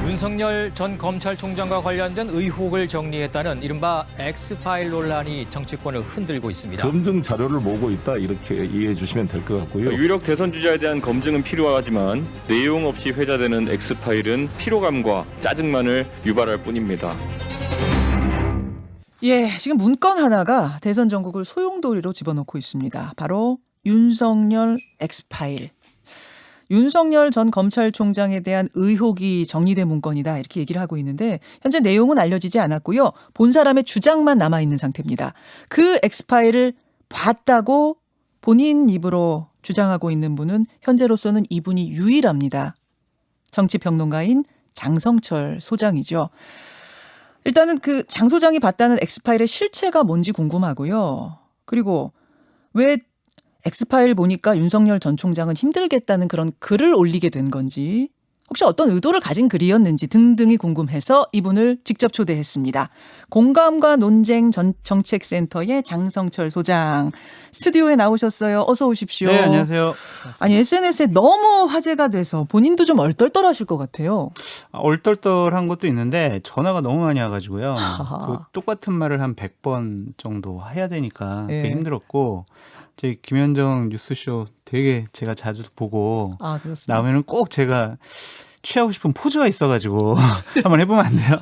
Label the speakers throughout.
Speaker 1: 윤석열 전 검찰총장과 관련된 의혹을 정리했다는 이른바 엑스파일 논란이 정치권을 흔들고 있습니다.
Speaker 2: 검증 자료를 모으고 있다 이렇게 이해해 주시면 될 것 같고요.
Speaker 3: 유력 대선 주자에 대한 검증은 필요하지만 내용 없이 회자되는 엑스파일은 피로감과 짜증만을 유발할 뿐입니다.
Speaker 4: 예, 지금 문건 하나가 대선 전국을 소용돌이로 집어넣고 있습니다. 바로 윤석열 엑스파일. 윤석열 전 검찰총장에 대한 의혹이 정리된 문건이다 이렇게 얘기를 하고 있는데 현재 내용은 알려지지 않았고요. 본 사람의 주장만 남아있는 상태입니다. 그 엑스파일을 봤다고 본인 입으로 주장하고 있는 분은 현재로서는 이분이 유일합니다. 정치평론가인 장성철 소장이죠. 일단은 그 장 소장이 봤다는 엑스파일의 실체가 뭔지 궁금하고요. 그리고 왜 엑스파일 보니까 윤석열 전 총장은 힘들겠다는 그런 글을 올리게 된 건지 혹시 어떤 의도를 가진 글이었는지 등등이 궁금해서 이분을 직접 초대했습니다. 공감과 논쟁 정책센터의 장성철 소장 스튜디오에 나오셨어요. 어서 오십시오.
Speaker 5: 네, 안녕하세요.
Speaker 4: 아니 SNS에 너무 화제가 돼서 본인도 좀 얼떨떨하실 것 같아요.
Speaker 5: 얼떨떨한 것도 있는데 전화가 너무 많이 와가지고요.
Speaker 4: 하하.
Speaker 5: 그 똑같은 말을 한 100번 정도 해야 되니까
Speaker 4: 예.
Speaker 5: 되게 힘들었고 제 김현정 뉴스쇼 되게 제가 자주 보고
Speaker 4: 아, 그렇습니다.
Speaker 5: 나오면은 꼭 제가 취하고 싶은 포즈가 있어가지고 한번 해보면 안 돼요?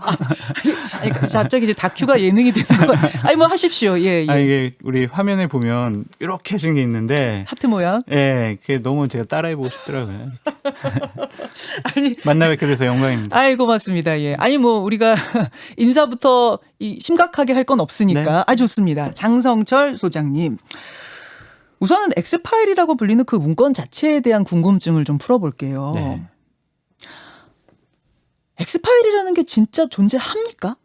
Speaker 4: 아니, 갑자기 이제 다큐가 예능이 되는 거. 아니 뭐 하십시오. 예, 예.
Speaker 5: 아, 이게 우리 화면에 보면 이렇게 하신 게 있는데
Speaker 4: 하트 모양.
Speaker 5: 예, 그게 너무 제가 따라해보고 싶더라고요.
Speaker 4: 아니,
Speaker 5: 만나 뵙게 돼서 영광입니다.
Speaker 4: 아이 고맙습니다. 예. 아니 뭐 우리가 인사부터 심각하게 할 건 없으니까.
Speaker 5: 네.
Speaker 4: 아 좋습니다. 장성철 소장님. 우선은 엑스파일이라고 불리는 그 문건 자체에 대한 궁금증을 좀 풀어볼게요.
Speaker 5: 네.
Speaker 4: 엑스파일이라는 게 진짜 존재합니까?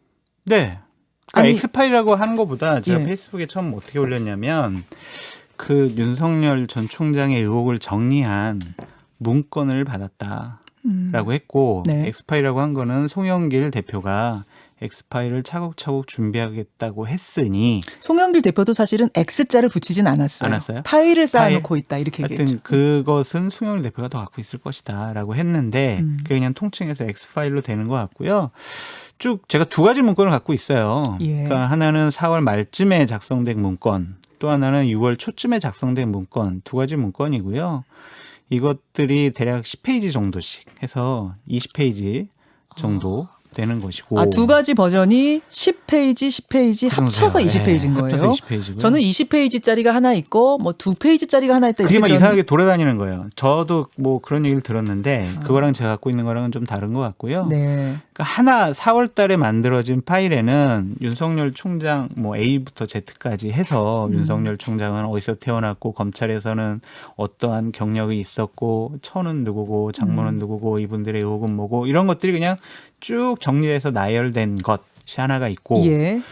Speaker 5: 네. 그러니까
Speaker 4: 아니,
Speaker 5: 엑스파일이라고 하는 것보다 제가
Speaker 4: 예.
Speaker 5: 페이스북에 처음 어떻게 올렸냐면 그 윤석열 전 총장의 의혹을 정리한 문건을 받았다라고 했고
Speaker 4: 네.
Speaker 5: 엑스파일이라고 한 거는 송영길 대표가 엑스파일을 차곡차곡 준비하겠다고 했으니
Speaker 4: 송영길 대표도 사실은 X자를 붙이진 않았어요.
Speaker 5: 않았어요?
Speaker 4: 파일을 쌓아놓고 있다 이렇게
Speaker 5: 하여튼
Speaker 4: 얘기했죠.
Speaker 5: 그것은 송영길 대표가 더 갖고 있을 것이다라고 했는데 그게 그냥 통칭해서 엑스파일로 되는 것 같고요. 쭉 제가 두 가지 문건을 갖고 있어요.
Speaker 4: 예.
Speaker 5: 그러니까 하나는 4월 말쯤에 작성된 문건, 또 하나는 6월 초쯤에 작성된 문건, 두 가지 문건이고요. 이것들이 대략 10페이지 정도씩 해서 20페이지 정도 되는 것이고.
Speaker 4: 아, 두 가지 버전이 10페이지, 10페이지 합쳐서 20페이지인 거예요.
Speaker 5: 합쳐서 20페이지고요.
Speaker 4: 저는 20페이지짜리가 하나 있고 뭐 2페이지짜리가 하나 있다.
Speaker 5: 그게 막
Speaker 4: 이렇게
Speaker 5: 이상하게 돌아다니는 거예요. 저도 뭐 그런 얘기를 들었는데 그거랑 제가 갖고 있는 거랑은 좀 다른 것 같고요.
Speaker 4: 네.
Speaker 5: 그러니까 하나 4월 달에 만들어진 파일에는 윤석열 총장 뭐 A부터 Z까지 해서 윤석열 총장은 어디서 태어났고 검찰에서는 어떠한 경력이 있었고 처는 누구고 장모는 누구고 이분들의 의혹은 뭐고 이런 것들이 그냥 쭉 정리해서 나열된 것이 하나가 있고
Speaker 4: 예.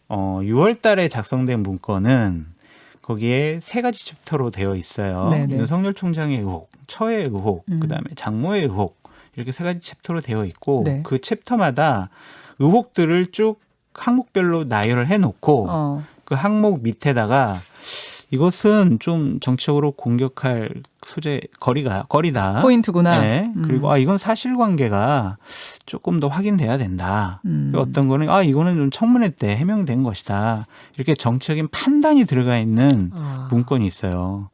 Speaker 5: 6월 달에 작성된 문건은 거기에 세 가지 챕터로 되어 있어요.
Speaker 4: 네네.
Speaker 5: 윤석열 총장의 의혹, 처의 의혹, 그다음에 장모의 의혹 이렇게 세 가지 챕터로 되어 있고
Speaker 4: 네.
Speaker 5: 그 챕터마다 의혹들을 쭉 항목별로 나열을 해놓고 그 항목 밑에다가 이것은 좀 정치적으로 공격할 소재 거리다.
Speaker 4: 포인트구나.
Speaker 5: 네. 그리고 이건 사실관계가 조금 더 확인돼야 된다. 어떤 거는 이거는 좀 청문회 때 해명된 것이다. 이렇게 정치적인 판단이 들어가 있는 문건이 있어요.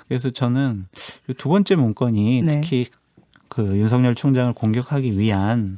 Speaker 5: 그래서 저는 이두 번째 문건이
Speaker 4: 네.
Speaker 5: 특히 그 윤석열 총장을 공격하기 위한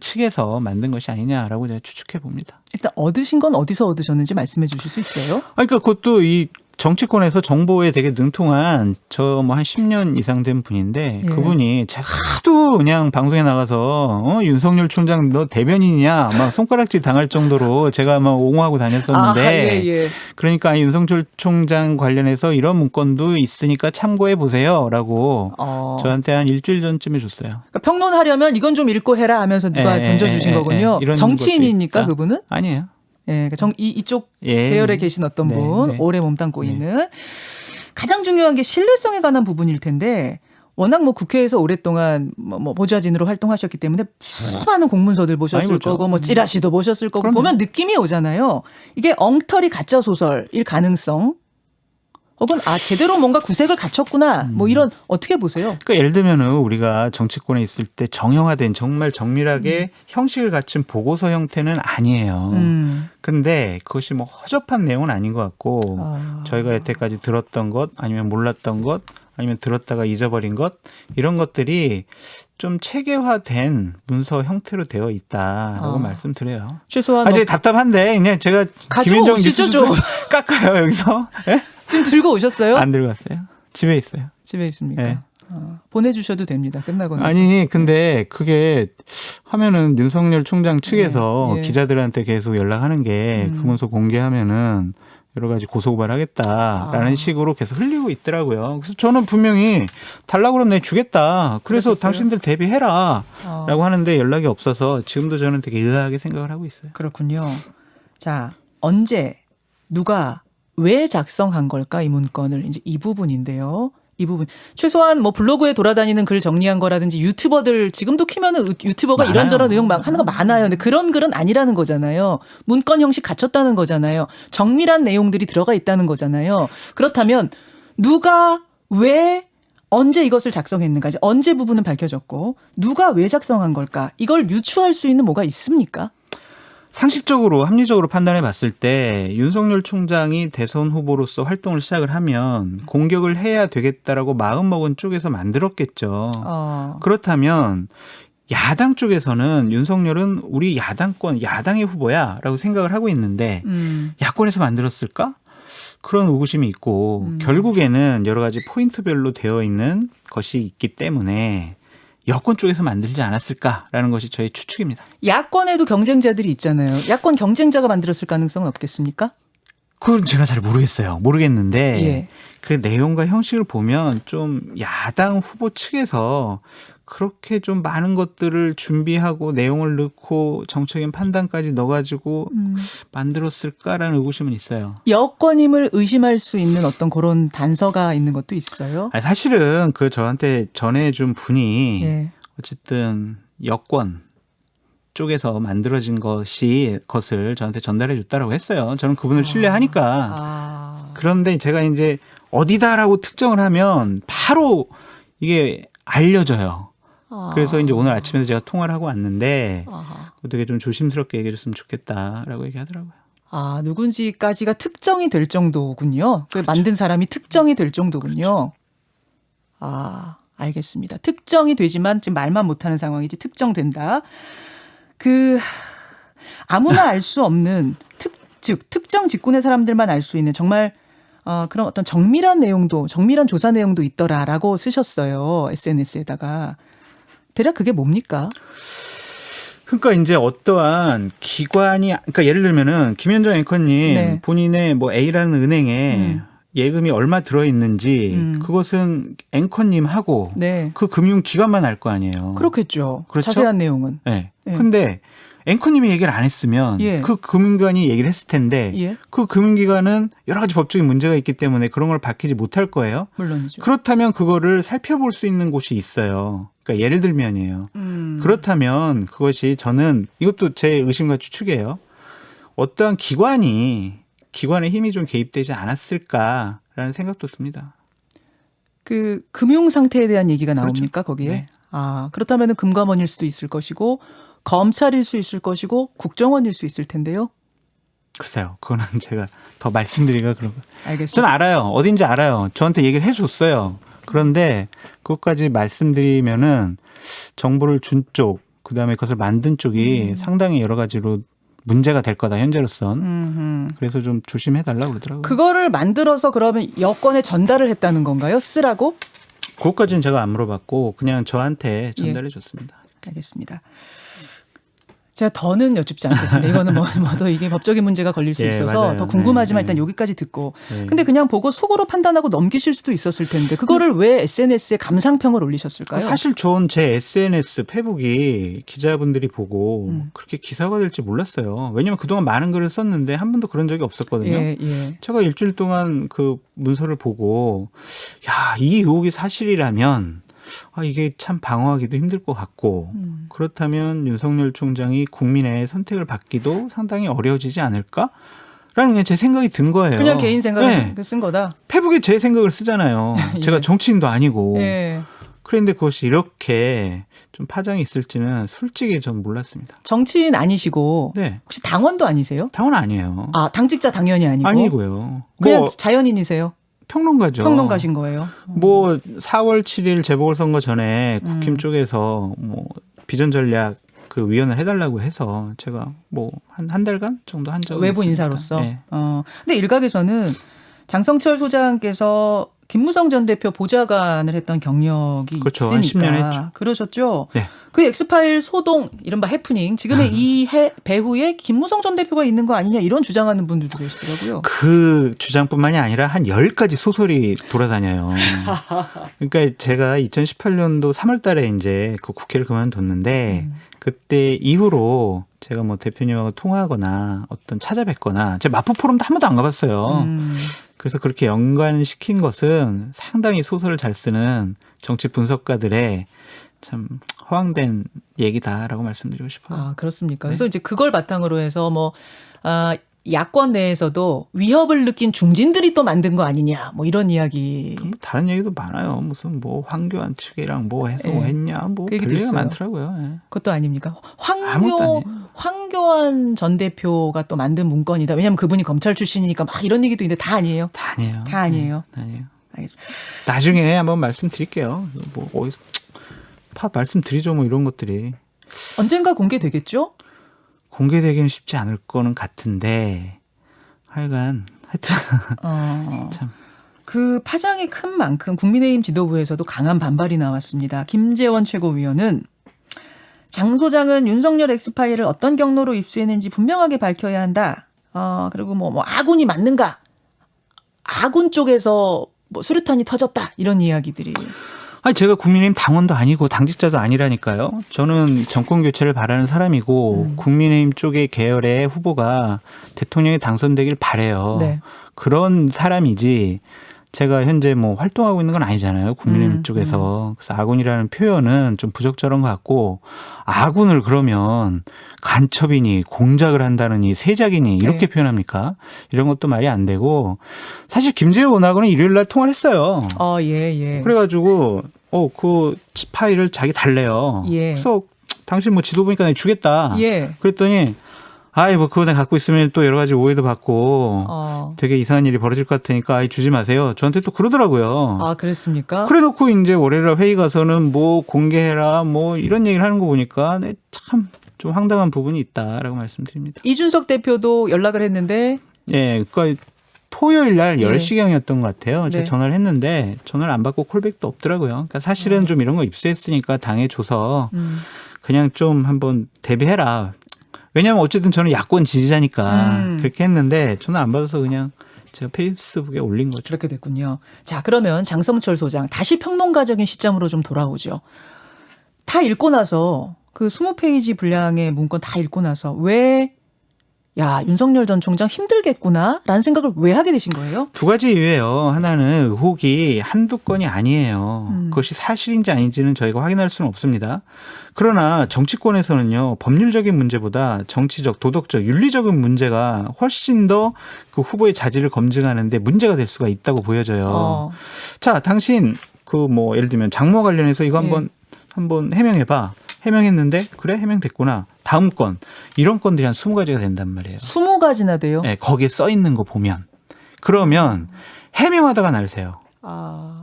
Speaker 5: 측에서 만든 것이 아니냐라고 제가 추측해 봅니다.
Speaker 4: 일단 얻으신 건 어디서 얻으셨는지 말씀해 주실 수 있어요?
Speaker 5: 그러니까 그것도 이 정치권에서 정보에 되게 능통한 저 뭐 한 10년 이상 된 분인데
Speaker 4: 예.
Speaker 5: 그분이 제가 하도 그냥 방송에 나가서 윤석열 총장 너 대변인이냐 막 손가락질 당할 정도로 제가 막 옹호하고 다녔었는데
Speaker 4: 예.
Speaker 5: 그러니까 윤석열 총장 관련해서 이런 문건도 있으니까 참고해 보세요라고 저한테 한 일주일 전쯤에 줬어요.
Speaker 4: 그러니까 평론하려면 이건 좀 읽고 해라 하면서 누가 던져주신 거군요.
Speaker 5: 이런
Speaker 4: 정치인입니까
Speaker 5: 것도 있다.
Speaker 4: 그분은?
Speaker 5: 아니에요.
Speaker 4: 예, 그러니까 이쪽
Speaker 5: 예.
Speaker 4: 계열에 계신 어떤
Speaker 5: 네,
Speaker 4: 분,
Speaker 5: 네.
Speaker 4: 오래 몸담고 있는. 가장 중요한 게 신뢰성에 관한 부분일 텐데 워낙 뭐 국회에서 오랫동안 뭐 보좌진으로 활동하셨기 때문에 수많은 공문서들 보셨을
Speaker 5: 많이 보죠.
Speaker 4: 거고 뭐 찌라시도 보셨을 거고
Speaker 5: 그럼요.
Speaker 4: 보면 느낌이 오잖아요. 이게 엉터리 가짜 소설일 가능성 혹은 제대로 뭔가 구색을 갖췄구나. 뭐 이런 어떻게 보세요?
Speaker 5: 그러니까 예를 들면은 우리가 정치권에 있을 때 정형화된 정말 정밀하게 형식을 갖춘 보고서 형태는 아니에요. 근데 그것이 뭐 허접한 내용은 아닌 것 같고 저희가 여태까지 들었던 것 아니면 몰랐던 것 아니면 들었다가 잊어버린 것 이런 것들이 좀 체계화된 문서 형태로 되어 있다라고 말씀드려요.
Speaker 4: 최소한
Speaker 5: 제가 답답한데 그냥 제가 김현정
Speaker 4: 가져오시죠,
Speaker 5: 뉴스
Speaker 4: 좀.
Speaker 5: 깎아요 여기서. 예?
Speaker 4: 지금 들고 오셨어요?
Speaker 5: 안 들고 왔어요. 집에 있어요.
Speaker 4: 집에 있습니까?
Speaker 5: 네.
Speaker 4: 보내주셔도 됩니다. 끝나고 나서.
Speaker 5: 아니 근데 그게 하면은 윤석열 총장 측에서
Speaker 4: 예.
Speaker 5: 기자들한테 계속 연락하는 게 그 문서 공개하면은 여러 가지 고소고발하겠다라는 식으로 계속 흘리고 있더라고요. 그래서 저는 분명히 달라고 그러면 내가 주겠다. 그래서
Speaker 4: 그러셨어요?
Speaker 5: 당신들 대비해라 라고 하는데 연락이 없어서 지금도 저는 되게 의아하게 생각을 하고 있어요.
Speaker 4: 그렇군요. 자, 언제 누가 왜 작성한 걸까 이 문건을 이제 이 부분인데요. 이 부분 최소한 뭐 블로그에 돌아다니는 글 정리한 거라든지 유튜버들 지금도 키면은 유튜버가
Speaker 5: 많아요.
Speaker 4: 이런저런 내용 막 하는 거 많아요. 근데 그런 글은 아니라는 거잖아요. 문건 형식 갖췄다는 거잖아요. 정밀한 내용들이 들어가 있다는 거잖아요. 그렇다면 누가 왜 언제 이것을 작성했는가 이제 언제 부분은 밝혀졌고 누가 왜 작성한 걸까 이걸 유추할 수 있는 뭐가 있습니까?
Speaker 5: 상식적으로 합리적으로 판단해 봤을 때 윤석열 총장이 대선 후보로서 활동을 시작을 하면 공격을 해야 되겠다라고 마음먹은 쪽에서 만들었겠죠. 그렇다면 야당 쪽에서는 윤석열은 우리 야당권 야당의 후보야라고 생각을 하고 있는데 야권에서 만들었을까? 그런 의구심이 있고 결국에는 여러 가지 포인트별로 되어 있는 것이 있기 때문에 여권 쪽에서 만들지 않았을까라는 것이 저의 추측입니다.
Speaker 4: 야권에도 경쟁자들이 있잖아요. 야권 경쟁자가 만들었을 가능성은 없겠습니까?
Speaker 5: 그건 제가 잘 모르겠는데
Speaker 4: 예.
Speaker 5: 그 내용과 형식을 보면 좀 야당 후보 측에서 그렇게 좀 많은 것들을 준비하고 내용을 넣고 정책인 판단까지 넣어가지고 만들었을까라는 의구심은 있어요.
Speaker 4: 여권임을 의심할 수 있는 어떤 그런 단서가 있는 것도 있어요.
Speaker 5: 아니, 사실은 그 저한테 전해준 분이
Speaker 4: 예.
Speaker 5: 어쨌든 여권 쪽에서 만들어진 것을 저한테 전달해 줬다라고 했어요. 저는 그분을 신뢰하니까. 그런데 제가 이제 어디다라고 특정을 하면 바로 이게 알려져요. 그래서 이제 오늘 아침에도 제가 통화를 하고 왔는데 어떻게 좀 조심스럽게 얘기해 줬으면 좋겠다라고 얘기하더라고요.
Speaker 4: 누군지까지가 특정이 될 정도군요. 그 만든 사람이 특정이 될 정도군요. 알겠습니다. 특정이 되지만 지금 말만 못하는 상황이지 특정된다. 아무나 알 수 없는 즉 특정 직군의 사람들만 알 수 있는 정말 그런 어떤 정밀한 내용도 정밀한 조사 내용도 있더라라고 쓰셨어요. SNS에다가. 대략 그게 뭡니까?
Speaker 5: 그러니까 이제 어떠한 기관이 그러니까 예를 들면은 김현정 앵커님
Speaker 4: 네.
Speaker 5: 본인의 뭐 A라는 은행에 예금이 얼마 들어 있는지 그것은 앵커님하고
Speaker 4: 네.
Speaker 5: 그 금융기관만 알 거 아니에요.
Speaker 4: 그렇겠죠.
Speaker 5: 그렇죠?
Speaker 4: 자세한 내용은.
Speaker 5: 네.
Speaker 4: 예.
Speaker 5: 근데 앵커님이 얘기를 안 했으면
Speaker 4: 예.
Speaker 5: 그 금융기관이 얘기를 했을 텐데
Speaker 4: 예.
Speaker 5: 그 금융기관은 여러 가지 법적인 문제가 있기 때문에 그런 걸 밝히지 못할 거예요.
Speaker 4: 물론이죠.
Speaker 5: 그렇다면 그거를 살펴볼 수 있는 곳이 있어요. 그러니까 예를 들면이에요. 그렇다면 그것이 저는 이것도 제 의심과 추측이에요. 어떠한 기관의 힘이 좀 개입되지 않았을까라는 생각도 듭니다.
Speaker 4: 그 금융 상태에 대한 얘기가 나옵니까 거기에?
Speaker 5: 네.
Speaker 4: 그렇다면 금감원일 수도 있을 것이고 검찰일 수 있을 것이고 국정원일 수 있을 텐데요.
Speaker 5: 글쎄요. 그거는 제가 더 말씀드리기가 그런 거.
Speaker 4: 알겠습니다.
Speaker 5: 저는 알아요. 어딘지 알아요. 저한테 얘기를 해줬어요. 그런데 그것까지 말씀드리면은 정보를 준 쪽, 그다음에 그것을 만든 쪽이 상당히 여러 가지로 문제가 될 거다 현재로선. 그래서 좀 조심해달라고 그러더라고요.
Speaker 4: 그거를 만들어서 그러면 여권에 전달을 했다는 건가요? 쓰라고?
Speaker 5: 그것까지는 제가 안 물어봤고 그냥 저한테 전달해 줬습니다.
Speaker 4: 알겠습니다. 제가 더는 여쭙지 않겠습니다. 이거는 더 이게 법적인 문제가 걸릴 수
Speaker 5: 예,
Speaker 4: 있어서
Speaker 5: 맞아요.
Speaker 4: 더 궁금하지만
Speaker 5: 네,
Speaker 4: 일단
Speaker 5: 네.
Speaker 4: 여기까지 듣고.
Speaker 5: 네.
Speaker 4: 근데 그냥 보고 속으로 판단하고 넘기실 수도 있었을 텐데 그거를 왜 SNS에 감상평을 올리셨을까요?
Speaker 5: 사실 전 제 SNS 페북이 기자분들이 보고 그렇게 기사가 될지 몰랐어요. 왜냐하면 그동안 많은 글을 썼는데 한 번도 그런 적이 없었거든요.
Speaker 4: 예.
Speaker 5: 제가 일주일 동안 그 문서를 보고 이 의혹이 사실이라면 이게 참 방어하기도 힘들 것 같고 그렇다면 윤석열 총장이 국민의 선택을 받기도 상당히 어려워지지 않을까? 라는 게 제 생각이 든 거예요.
Speaker 4: 그냥 개인 생각을
Speaker 5: 네.
Speaker 4: 쓴 거다.
Speaker 5: 페북에 제 생각을 쓰잖아요.
Speaker 4: 예.
Speaker 5: 제가 정치인도 아니고.
Speaker 4: 예.
Speaker 5: 그런데 그것이 이렇게 좀 파장이 있을지는 솔직히 전 몰랐습니다.
Speaker 4: 정치인 아니시고
Speaker 5: 네.
Speaker 4: 혹시 당원도 아니세요?
Speaker 5: 당원 아니에요.
Speaker 4: 아, 당직자 당연히 아니고.
Speaker 5: 아니고요.
Speaker 4: 그냥
Speaker 5: 뭐
Speaker 4: 자연인이세요?
Speaker 5: 평론가죠.
Speaker 4: 평론가신 거예요?
Speaker 5: 뭐 4월 7일 재보궐선거 전에 국힘
Speaker 4: 음.
Speaker 5: 쪽에서 뭐 비전 전략 그 위원을 해달라고 해서 제가 뭐 한 달간 정도 한 적이
Speaker 4: 외부
Speaker 5: 있습니다.
Speaker 4: 인사로서.
Speaker 5: 네.
Speaker 4: 근데 일각에서는 장성철 소장께서 김무성 전 대표 보좌관을 했던 경력이
Speaker 5: 그렇죠. 한
Speaker 4: 있으니까
Speaker 5: 10년 했죠.
Speaker 4: 그러셨죠.
Speaker 5: 네.
Speaker 4: 그 엑스파일 소동 이른바 해프닝 지금의 이 배후에 김무성 전 대표가 있는 거 아니냐 이런 주장하는 분들도 계시더라고요.
Speaker 5: 그 주장뿐만이 아니라 한 10가지 소설이 돌아다녀요. 그러니까 제가 2018년도 3월 달에 이제 그 국회를 그만뒀는데 그때 이후로 제가 뭐 대표님하고 통화하거나 어떤 찾아뵙거나 제가 마포 포럼도 한 번도 안 가봤어요. 그래서 그렇게 연관시킨 것은 상당히 소설을 잘 쓰는 정치 분석가들의 참 허황된 얘기다라고 말씀드리고 싶어요.
Speaker 4: 아, 그렇습니까?
Speaker 5: 네.
Speaker 4: 그래서 이제 그걸 바탕으로 해서 뭐 야권 내에서도 위협을 느낀 중진들이 또 만든 거 아니냐 뭐 이런 이야기.
Speaker 5: 뭐 다른 얘기도 많아요. 무슨 뭐 황교안 측이랑 뭐 해서 뭐
Speaker 4: 예.
Speaker 5: 했냐 뭐
Speaker 4: 그 얘기도
Speaker 5: 별얘기가
Speaker 4: 있어요.
Speaker 5: 많더라고요. 예.
Speaker 4: 그것도 아닙니까?
Speaker 5: 아무것도 아니에요.
Speaker 4: 황교안 전 대표가 또 만든 문건이다. 왜냐하면 그분이 검찰 출신이니까 막 이런 얘기도 있는데 다 아니에요.
Speaker 5: 다 아니에요.
Speaker 4: 다 아니에요.
Speaker 5: 네, 아니에요.
Speaker 4: 알겠습니다.
Speaker 5: 나중에 한번 말씀드릴게요. 뭐 어디서 말씀드리죠. 뭐 이런 것들이
Speaker 4: 언젠가 공개되겠죠?
Speaker 5: 공개되기는 쉽지 않을 거는 같은데 하여튼 참.
Speaker 4: 그 파장이 큰 만큼 국민의힘 지도부에서도 강한 반발이 나왔습니다. 김재원 최고위원은 장 소장은 윤석열 엑스파일을 어떤 경로로 입수했는지 분명하게 밝혀야 한다. 그리고 뭐 아군이 맞는가? 아군 쪽에서 뭐 수류탄이 터졌다. 이런 이야기들이.
Speaker 5: 아니 제가 국민의힘 당원도 아니고 당직자도 아니라니까요. 저는 정권 교체를 바라는 사람이고 국민의힘 쪽의 계열의 후보가 대통령에 당선되길 바라요.
Speaker 4: 네.
Speaker 5: 그런 사람이지 제가 현재 뭐 활동하고 있는 건 아니잖아요. 국민의힘 쪽에서. 그래서 아군이라는 표현은 좀 부적절한 것 같고 아군을 그러면 간첩이니 공작을 한다느니 세작이니 이렇게
Speaker 4: 네.
Speaker 5: 표현합니까? 이런 것도 말이 안 되고 사실 김재원하고는 일요일 날 통화를 했어요.
Speaker 4: 예.
Speaker 5: 그래가지고 그 파일을 자기 달래요.
Speaker 4: 예.
Speaker 5: 그래서 당신 뭐 지도 보니까 내가 주겠다.
Speaker 4: 예.
Speaker 5: 그랬더니 아이 뭐 그거 내가 갖고 있으면 또 여러 가지 오해도 받고 되게 이상한 일이 벌어질 것 같으니까 아이 주지 마세요. 저한테 또 그러더라고요.
Speaker 4: 아, 그랬습니까?
Speaker 5: 그래놓고 이제 월요일 회의 가서는 뭐 공개해라 뭐 이런 얘기를 하는 거 보니까 참 좀 황당한 부분이 있다라고 말씀드립니다.
Speaker 4: 이준석 대표도 연락을 했는데
Speaker 5: 예, 그러니까 토요일 날
Speaker 4: 예.
Speaker 5: 10시경이었던 것 같아요. 제가
Speaker 4: 네.
Speaker 5: 전화를 했는데 전화를 안 받고 콜백도 없더라고요. 그러니까 사실은 좀 이런 거 입수했으니까 당에 줘서 그냥 좀 한번 대비해라. 왜냐하면 어쨌든 저는 야권 지지자니까 그렇게 했는데 전화 안 받아서 그냥 제가 페이스북에 올린 거죠.
Speaker 4: 그렇게 됐군요. 자, 그러면 장성철 소장 다시 평론가적인 시점으로 좀 돌아오죠. 다 읽고 나서 그 20페이지 분량의 문건 다 읽고 나서 왜 윤석열 전 총장 힘들겠구나라는 생각을 왜 하게 되신 거예요?
Speaker 5: 두 가지 이유예요. 하나는 의혹이 한두 건이 아니에요. 그것이 사실인지 아닌지는 저희가 확인할 수는 없습니다. 그러나 정치권에서는요. 법률적인 문제보다 정치적, 도덕적, 윤리적인 문제가 훨씬 더 그 후보의 자질을 검증하는데 문제가 될 수가 있다고 보여져요. 자, 당신 그 뭐 예를 들면 장모 관련해서 이거 한번 해명해봐. 해명했는데 그래 해명됐구나. 다음 건 이런 건들이 한 20가지가 된단 말이에요.
Speaker 4: 20가지나 돼요?
Speaker 5: 네, 거기에 써 있는 거 보면 그러면 해명하다가 날세요.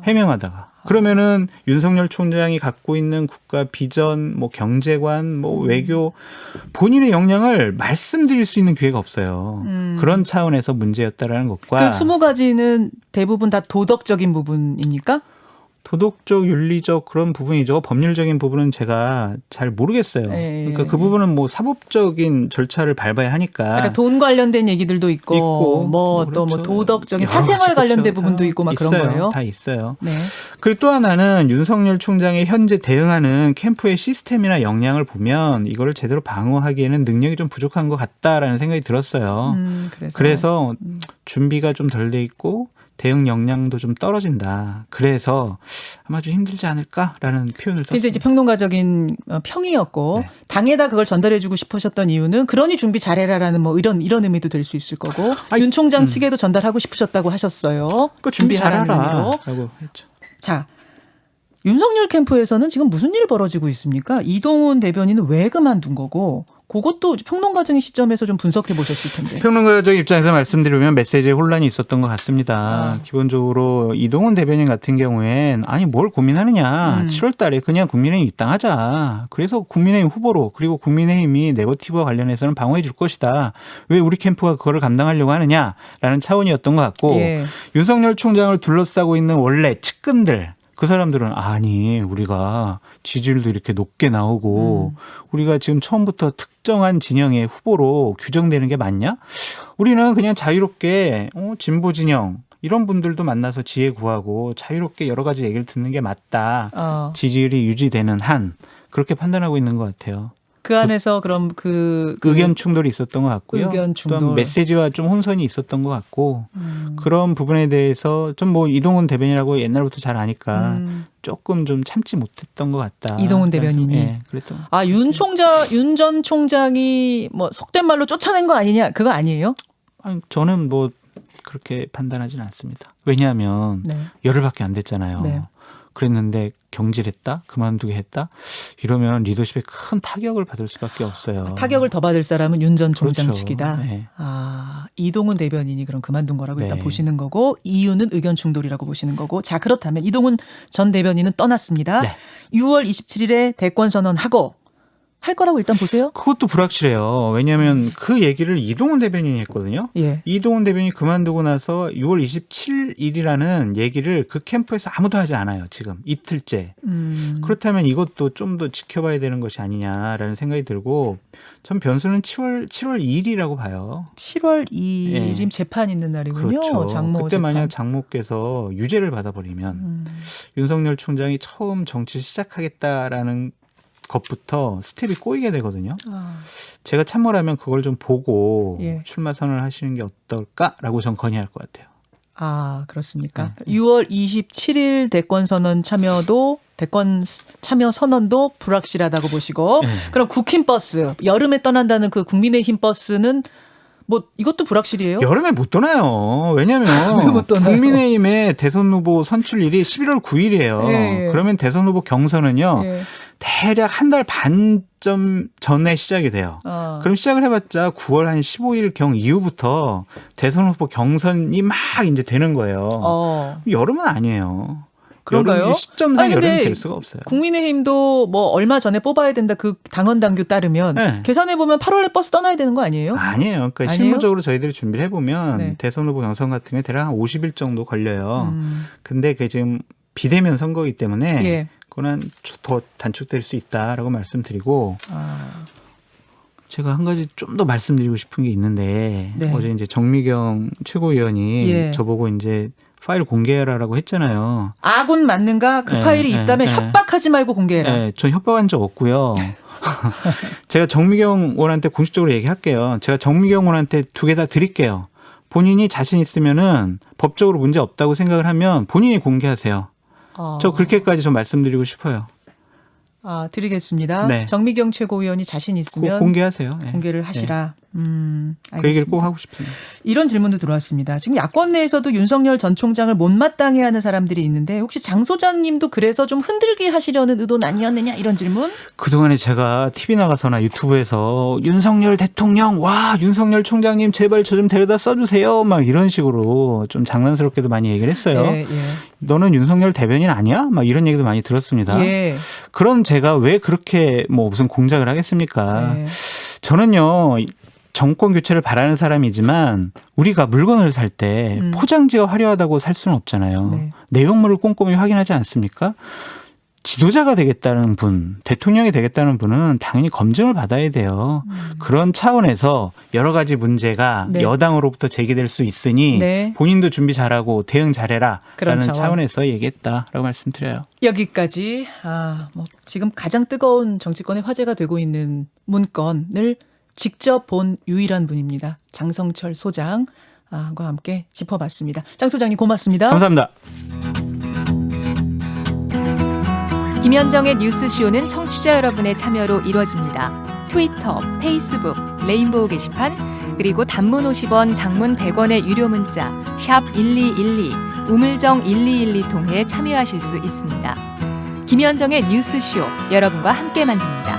Speaker 5: 해명하다가 그러면은 윤석열 총장이 갖고 있는 국가 비전, 뭐 경제관, 뭐 외교 본인의 역량을 말씀드릴 수 있는 기회가 없어요. 그런 차원에서 문제였다라는 것과
Speaker 4: 그 20가지는 대부분 다 도덕적인 부분입니까?
Speaker 5: 도덕적, 윤리적 그런 부분이죠. 법률적인 부분은 제가 잘 모르겠어요. 그러니까 그 부분은 뭐 사법적인 절차를 밟아야 하니까.
Speaker 4: 그러니까 돈 관련된 얘기들도 있고 뭐 또 뭐
Speaker 5: 그렇죠.
Speaker 4: 도덕적인
Speaker 5: 여러
Speaker 4: 사생활
Speaker 5: 가지
Speaker 4: 관련된
Speaker 5: 그렇죠.
Speaker 4: 부분도 있고 막
Speaker 5: 있어요.
Speaker 4: 그런 거예요.
Speaker 5: 다 있어요.
Speaker 4: 네.
Speaker 5: 그리고 또 하나는 윤석열 총장의 현재 대응하는 캠프의 시스템이나 역량을 보면 이거를 제대로 방어하기에는 능력이 좀 부족한 것 같다라는 생각이 들었어요.
Speaker 4: 그래서
Speaker 5: 준비가 좀 덜 돼 있고 대응 역량도 좀 떨어진다. 그래서 아마 좀 힘들지 않을까라는 표현을
Speaker 4: 그래서 이제
Speaker 5: 썼습니다.
Speaker 4: 평론가적인 평이었고
Speaker 5: 네.
Speaker 4: 당에다 그걸 전달해주고 싶으셨던 이유는 그러니 준비 잘해라라는 뭐 이런 의미도 될 수 있을 거고 윤 총장 측에도 전달하고 싶으셨다고 하셨어요.
Speaker 5: 그 준비
Speaker 4: 준비하라는 의미로.
Speaker 5: 잘하라라고 했죠.
Speaker 4: 자, 윤석열 캠프에서는 지금 무슨 일이 벌어지고 있습니까? 이동훈 대변인은 왜 그만둔 거고 그것도 평론가적인 시점에서 좀 분석해 보셨을 텐데.
Speaker 5: 평론가적 입장에서 말씀드리면 메시지에 혼란이 있었던 것 같습니다. 기본적으로 이동훈 대변인 같은 경우엔 아니 뭘 고민하느냐. 7월 달에 그냥 국민의힘 입당하자. 그래서 국민의힘 후보로 그리고 국민의힘이 네거티브와 관련해서는 방어해 줄 것이다. 왜 우리 캠프가 그거를 감당하려고 하느냐라는 차원이었던 것 같고
Speaker 4: 예.
Speaker 5: 윤석열 총장을 둘러싸고 있는 원래 측근들 그 사람들은 아니 우리가 지지율도 이렇게 높게 나오고 우리가 지금 처음부터 특정한 진영의 후보로 규정되는 게 맞냐? 우리는 그냥 자유롭게 진보 진영 이런 분들도 만나서 지혜 구하고 자유롭게 여러 가지 얘기를 듣는 게 맞다. 지지율이 유지되는 한 그렇게 판단하고 있는 것 같아요.
Speaker 4: 그 안에서 그럼 그
Speaker 5: 의견 충돌이 있었던 것 같고요.
Speaker 4: 의견 충돌.
Speaker 5: 또한 메시지와 좀 혼선이 있었던 것 같고 그런 부분에 대해서 좀 뭐 이동훈 대변인이라고 옛날부터 잘 아니까 조금 좀 참지 못했던 것 같다.
Speaker 4: 이동훈 대변인이.
Speaker 5: 네, 그랬던.
Speaker 4: 윤 전 총장이 뭐 속된 말로 쫓아낸 거 아니냐? 그거 아니에요?
Speaker 5: 아니, 저는 뭐 그렇게 판단하지는 않습니다. 왜냐하면
Speaker 4: 네.
Speaker 5: 열흘밖에 안 됐잖아요.
Speaker 4: 네.
Speaker 5: 그랬는데 경질했다, 그만두게 했다 이러면 리더십에 큰 타격을 받을 수밖에 없어요.
Speaker 4: 타격을 더 받을 사람은 윤 전 총장
Speaker 5: 그렇죠.
Speaker 4: 측이다.
Speaker 5: 네.
Speaker 4: 이동훈 대변인이 그럼 그만둔 거라고 일단
Speaker 5: 네.
Speaker 4: 보시는 거고 이유는 의견 충돌이라고 보시는 거고 자 그렇다면 이동훈 전 대변인은 떠났습니다.
Speaker 5: 네.
Speaker 4: 6월 27일에 대권 선언하고 할 거라고 일단 보세요.
Speaker 5: 그것도 불확실해요. 왜냐하면 그 얘기를 이동훈 대변인이 했거든요.
Speaker 4: 예.
Speaker 5: 이동훈 대변인이 그만두고 나서 6월 27일이라는 얘기를 그 캠프에서 아무도 하지 않아요. 지금 이틀째. 그렇다면 이것도 좀 더 지켜봐야 되는 것이 아니냐라는 생각이 들고 전 변수는 7월 2일이라고 봐요.
Speaker 4: 7월 2일이
Speaker 5: 예.
Speaker 4: 재판 있는 날이군요.
Speaker 5: 그렇죠.
Speaker 4: 장모
Speaker 5: 그때
Speaker 4: 재판.
Speaker 5: 만약 장모께서 유죄를 받아버리면 윤석열 총장이 처음 정치 시작하겠다라는 것부터 스텝이 꼬이게 되거든요. 제가 참모라면 그걸 좀 보고
Speaker 4: 예.
Speaker 5: 출마 선언을 하시는 게 어떨까라고 전 건의할 것 같아요.
Speaker 4: 그렇습니까? 6월 27일 대권 선언 대권 참여 선언도 불확실하다고 보시고
Speaker 5: 네.
Speaker 4: 그럼 국힘 버스 여름에 떠난다는 그 국민의힘 버스는 뭐 이것도 불확실이에요?
Speaker 5: 여름에 못 떠나요.
Speaker 4: 왜
Speaker 5: 왜냐하면
Speaker 4: 못 떠나요?
Speaker 5: 국민의힘의 대선 후보 선출일이 11월 9일이에요.
Speaker 4: 예.
Speaker 5: 그러면 대선 후보 경선은요.
Speaker 4: 예.
Speaker 5: 대략 한 달 반쯤 전에 시작이 돼요. 그럼 시작을 해봤자 9월 한 15일 경 이후부터 대선 후보 경선이 막 이제 되는 거예요. 여름은 아니에요.
Speaker 4: 그런가요?
Speaker 5: 여름 시점상
Speaker 4: 아니, 근데
Speaker 5: 여름이 될 수가 없어요.
Speaker 4: 국민의힘도 뭐 얼마 전에 뽑아야 된다 그 당원 당규 따르면
Speaker 5: 네.
Speaker 4: 계산해 보면 8월에 버스 떠나야 되는 거 아니에요?
Speaker 5: 아니에요. 그러니까
Speaker 4: 아니에요?
Speaker 5: 실무적으로 저희들이 준비를 해보면
Speaker 4: 네.
Speaker 5: 대선 후보 경선 같은 게 대략 한 50일 정도 걸려요. 근데 그게 지금 비대면 선거이기 때문에
Speaker 4: 예.
Speaker 5: 그거는 더 단축될 수 있다라고 말씀드리고 제가 한 가지 좀 더 말씀드리고 싶은 게 있는데
Speaker 4: 네.
Speaker 5: 어제 이제 정미경 최고위원이
Speaker 4: 예.
Speaker 5: 저보고 이제 파일 공개해라라고 했잖아요.
Speaker 4: 아군 맞는가? 그
Speaker 5: 네,
Speaker 4: 파일이
Speaker 5: 네,
Speaker 4: 있다면
Speaker 5: 네.
Speaker 4: 협박하지 말고 공개해라.
Speaker 5: 네, 전 협박한 적 없고요. 제가 정미경 의원한테 공식적으로 얘기할게요. 제가 정미경 의원한테 2개 다 드릴게요. 본인이 자신 있으면은 법적으로 문제 없다고 생각을 하면 본인이 공개하세요. 저 그렇게까지 좀 말씀드리고 싶어요.
Speaker 4: 드리겠습니다.
Speaker 5: 네.
Speaker 4: 정미경 최고위원이 자신 있으면
Speaker 5: 공개하세요. 네.
Speaker 4: 공개를 하시라. 알겠습니다.
Speaker 5: 그 얘기를 꼭 하고 싶습니다.
Speaker 4: 이런 질문도 들어왔습니다. 지금 야권 내에서도 윤석열 전 총장을 못마땅해 하는 사람들이 있는데 혹시 장 소장님도 그래서 좀 흔들게 하시려는 의도는 아니었느냐 이런 질문?
Speaker 5: 그동안에 제가 TV 나가서나 유튜브에서 윤석열 대통령 윤석열 총장님 제발 저 좀 데려다 써주세요 막 이런 식으로 좀 장난스럽게도 많이 얘기를 했어요.
Speaker 4: 예.
Speaker 5: 너는 윤석열 대변인 아니야? 막 이런 얘기도 많이 들었습니다.
Speaker 4: 예.
Speaker 5: 그런 제가 왜 그렇게 뭐 무슨 공작을 하겠습니까?
Speaker 4: 예.
Speaker 5: 저는요. 정권 교체를 바라는 사람이지만 우리가 물건을 살 때 포장지가 화려하다고 살 수는 없잖아요.
Speaker 4: 네.
Speaker 5: 내용물을 꼼꼼히 확인하지 않습니까? 지도자가 되겠다는 분, 대통령이 되겠다는 분은 당연히 검증을 받아야 돼요. 그런 차원에서 여러 가지 문제가
Speaker 4: 네.
Speaker 5: 여당으로부터 제기될 수 있으니
Speaker 4: 네.
Speaker 5: 본인도 준비 잘하고 대응 잘해라
Speaker 4: 그런
Speaker 5: 라는
Speaker 4: 차원.
Speaker 5: 차원에서 얘기했다라고 말씀드려요.
Speaker 4: 여기까지 지금 가장 뜨거운 정치권의 화제가 되고 있는 문건을 직접 본 유일한 분입니다. 장성철 소장 함께 짚어봤습니다. 장 소장님 고맙습니다.
Speaker 5: 감사합니다.
Speaker 6: 김현정의 뉴스쇼는 청취자 여러분의 참여로 이루어집니다. 트위터, 페이스북, 레인보우 게시판, 그리고 단문 50원, 장문 100원의 유료 문자 샵 1212, 우물정 1212 통해 참여하실 수 있습니다. 김현정의 뉴스쇼, 여러분과 함께 만듭니다.